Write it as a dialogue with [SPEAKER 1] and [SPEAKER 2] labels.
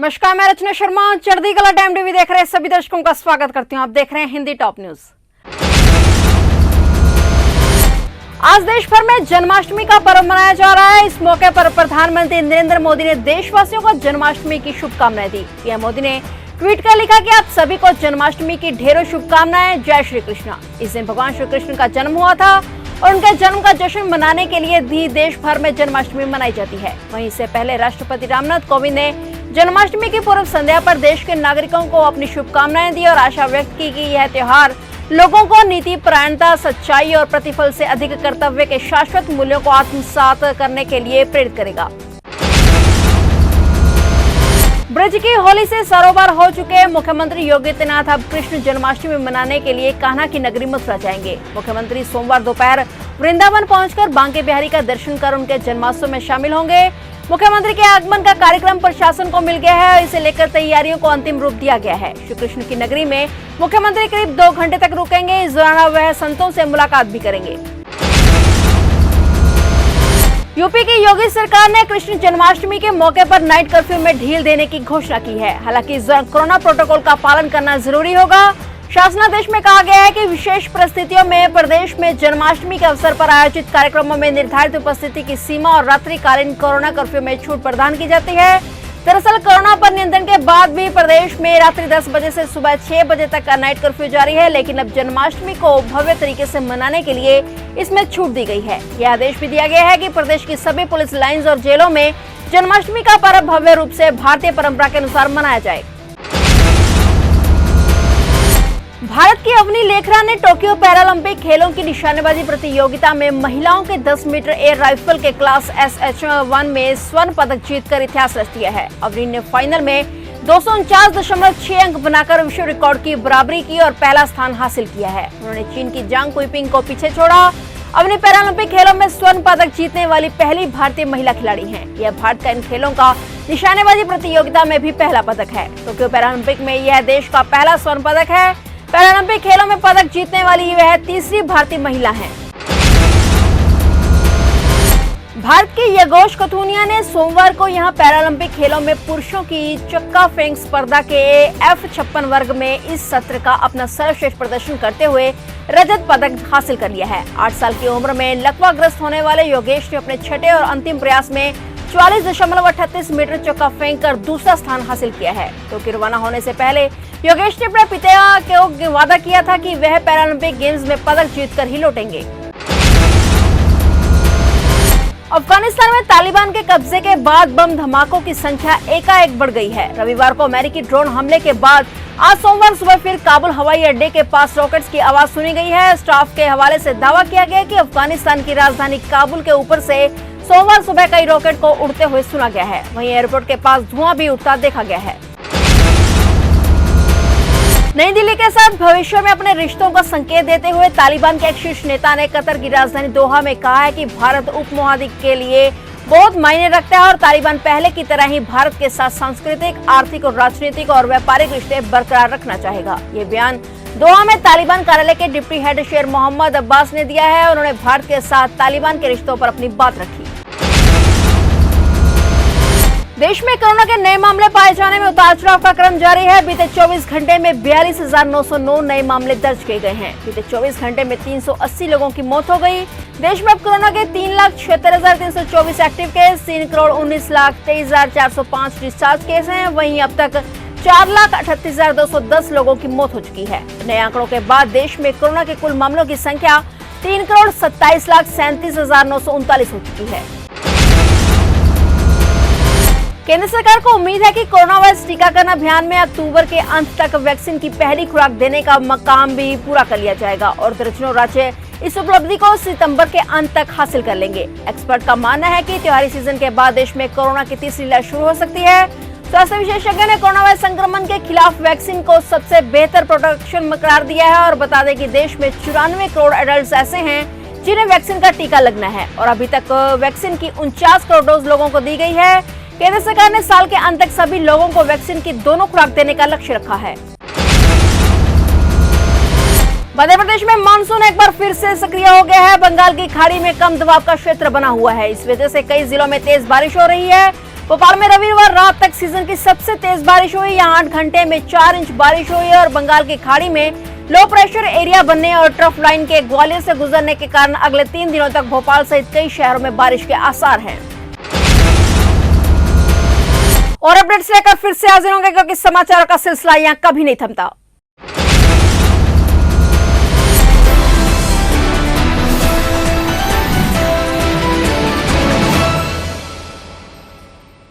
[SPEAKER 1] नमस्कार, मैं रचना शर्मा। चढ़ती कला टाइम टीवी देख रहे सभी दर्शकों का स्वागत करती हूं। आप देख रहे हैं हिंदी टॉप न्यूज। आज देश भर में जन्माष्टमी का पर्व मनाया जा रहा है। इस मौके पर प्रधानमंत्री नरेंद्र मोदी ने देशवासियों को जन्माष्टमी की शुभकामनाएं दी। पीएम मोदी ने ट्वीट कर लिखा कि आप सभी को जन्माष्टमी की ढेरों शुभकामनाएं। जय श्री कृष्ण। इस दिन भगवान श्री कृष्ण का जन्म हुआ था और उनके जन्म का जश्न मनाने के लिए भी देश भर में जन्माष्टमी मनाई जाती है। वहीं इससे पहले राष्ट्रपति रामनाथ कोविंद ने जन्माष्टमी की पूर्व संध्या पर देश के नागरिकों को अपनी शुभकामनाएं दी और आशा व्यक्त की कि यह त्योहार लोगों को नीति परायणता, सच्चाई और प्रतिफल से अधिक कर्तव्य के शाश्वत मूल्यों को आत्मसात करने के लिए प्रेरित करेगा। ब्रज की होली से सरोवर हो चुके मुख्यमंत्री योगी आदित्यनाथ अब कृष्ण जन्माष्टमी मनाने के लिए कान्हा की नगरी मथुरा जाएंगे। मुख्यमंत्री सोमवार दोपहर वृंदावन पहुंचकर बांके बिहारी का दर्शन कर उनके जन्मोत्सव में शामिल होंगे। मुख्यमंत्री के आगमन का कार्यक्रम प्रशासन को मिल गया है और इसे लेकर तैयारियों को अंतिम रूप दिया गया है। श्री कृष्ण की नगरी में मुख्यमंत्री करीब 2 घंटे तक रुकेंगे। इस दौरान वह संतों से मुलाकात भी करेंगे। यूपी की योगी सरकार ने कृष्ण जन्माष्टमी के मौके पर नाइट कर्फ्यू में ढील देने की घोषणा की है। हालांकि इस दौरान कोरोना प्रोटोकॉल का पालन करना जरूरी होगा। शासनादेश में कहा गया है कि विशेष परिस्थितियों में प्रदेश में जन्माष्टमी के अवसर पर आयोजित कार्यक्रमों में निर्धारित उपस्थिति की सीमा और रात्रिकालीन कोरोना कर्फ्यू में छूट प्रदान की जाती है। दरअसल कोरोना पर नियंत्रण के बाद भी प्रदेश में रात्रि 10 बजे से सुबह 6 बजे तक का नाइट कर्फ्यू जारी है, लेकिन अब जन्माष्टमी को भव्य तरीके से मनाने के लिए इसमें छूट दी गई है। यह आदेश भी दिया गया है कि प्रदेश की सभी पुलिस लाइंस और जेलों में जन्माष्टमी का पर्व भव्य रूप से भारतीय परंपरा के अनुसार मनाया जाए। भारत की अवनी लेखरा ने टोक्यो पैरालंपिक खेलों की निशानेबाजी प्रतियोगिता में महिलाओं के 10 मीटर एयर राइफल के क्लास SH1 में स्वर्ण पदक जीतकर इतिहास रच दिया है। अवनी ने फाइनल में 249.6 अंक बनाकर विश्व रिकॉर्ड की बराबरी की और पहला स्थान हासिल किया है। उन्होंने चीन की जांग कुइपिंग को पीछे छोड़ा। अवनी पैरालंपिक खेलों में स्वर्ण पदक जीतने वाली पहली भारतीय महिला खिलाड़ी हैं। यह भारत का इन खेलों का निशानेबाजी प्रतियोगिता में भी पहला पदक है। टोक्यो पैरालंपिक में यह देश का पहला स्वर्ण पदक है। पैरालंपिक खेलों में पदक जीतने वाली वह तीसरी भारतीय महिला हैं। भारत की यगोश कथुनिया ने सोमवार को यहां पैरालंपिक खेलों में पुरुषों की चक्का फेंक स्पर्धा के F56 वर्ग में इस सत्र का अपना सर्वश्रेष्ठ प्रदर्शन करते हुए रजत पदक हासिल कर लिया है। 8 साल की उम्र में लकवाग्रस्त होने वाले योगेश ने अपने छठे और अंतिम प्रयास में 44.38 मीटर चक्का फेंक कर दूसरा स्थान हासिल किया है। टोक्यो रवाना होने से पहले योगेश ने अपने पिता को वादा किया था कि वह पैरालंपिक गेम्स में पदक जीतकर ही लौटेंगे। अफगानिस्तान में तालिबान के कब्जे के बाद बम धमाकों की संख्या एकाएक बढ़ गई है। रविवार को अमेरिकी ड्रोन हमले के बाद आज सोमवार सुबह फिर काबुल हवाई अड्डे के पास रॉकेट्स की आवाज सुनी गई है। स्टाफ के हवाले से दावा किया गया कि अफगानिस्तान की राजधानी काबुल के ऊपर से सोमवार सुबह कई रॉकेट को उड़ते हुए सुना गया है। वहीं एयरपोर्ट के पास धुआं भी उठता देखा गया है। नई दिल्ली के साथ भविष्य में अपने रिश्तों का संकेत देते हुए तालिबान के एक शीर्ष नेता ने कतर की राजधानी दोहा में कहा है कि भारत उपमहाद्वीप के लिए बहुत मायने रखता है और तालिबान पहले की तरह ही भारत के साथ सांस्कृतिक, आर्थिक और राजनीतिक और व्यापारिक रिश्ते बरकरार रखना चाहेगा। ये बयान दोहा में तालिबान कार्यालय के डिप्टी हेड शेर मोहम्मद अब्बास ने दिया है। उन्होंने भारत के साथ तालिबान के रिश्तों पर अपनी बात रखी। देश में कोरोना के नए मामले पाए जाने में उतार चढ़ाव का क्रम जारी है। बीते 24 घंटे में 42,909 नए मामले दर्ज किए गए हैं। बीते 24 घंटे में 380 लोगों की मौत हो गई। देश में अब कोरोना के 3,76,324 एक्टिव केस, 3,19,23,405 डिस्चार्ज केस हैं। वहीं अब तक 4,38,210 लोगों की मौत हो चुकी है। नए आंकड़ों के बाद देश में कोरोना के कुल मामलों की संख्या 3,27,37,939 हो चुकी है। केंद्र सरकार को उम्मीद है कि कोरोना वायरस टीकाकरण अभियान में अक्टूबर के अंत तक वैक्सीन की पहली खुराक देने का काम भी पूरा कर लिया जाएगा और दर्जनों राज्य इस उपलब्धि को सितंबर के अंत तक हासिल कर लेंगे। एक्सपर्ट का मानना है कि त्योहारी सीजन के बाद देश में कोरोना की तीसरी लहर शुरू हो सकती है। स्वास्थ्य विशेषज्ञ ने कोरोना वायरस संक्रमण के खिलाफ वैक्सीन को सबसे बेहतर प्रोटेक्शन करार दिया है और बता दें कि देश में 94 करोड़ एडल्ट ऐसे हैं जिन्हें वैक्सीन का टीका लगना है और अभी तक वैक्सीन की 49 करोड़ डोज लोगों को दी गई है। केंद्र सरकार ने साल के अंत तक सभी लोगों को वैक्सीन की दोनों खुराक देने का लक्ष्य रखा है। मध्य प्रदेश में मानसून एक बार फिर से सक्रिय हो गया है। बंगाल की खाड़ी में कम दबाव का क्षेत्र बना हुआ है। इस वजह से कई जिलों में तेज बारिश हो रही है। भोपाल में रविवार रात तक सीजन की सबसे तेज बारिश हुई। यहाँ 8 घंटे में 4 इंच बारिश हुई और बंगाल की खाड़ी में लो प्रेशर एरिया बनने और ट्रफ लाइन के ग्वालियर से गुजरने के कारण अगले 3 दिनों तक भोपाल सहित कई शहरों में बारिश के आसार हैं। और अपडेट्स लेकर फिर से हाजिर होंगे, क्योंकि समाचारों का सिलसिला यहाँ कभी नहीं थमता।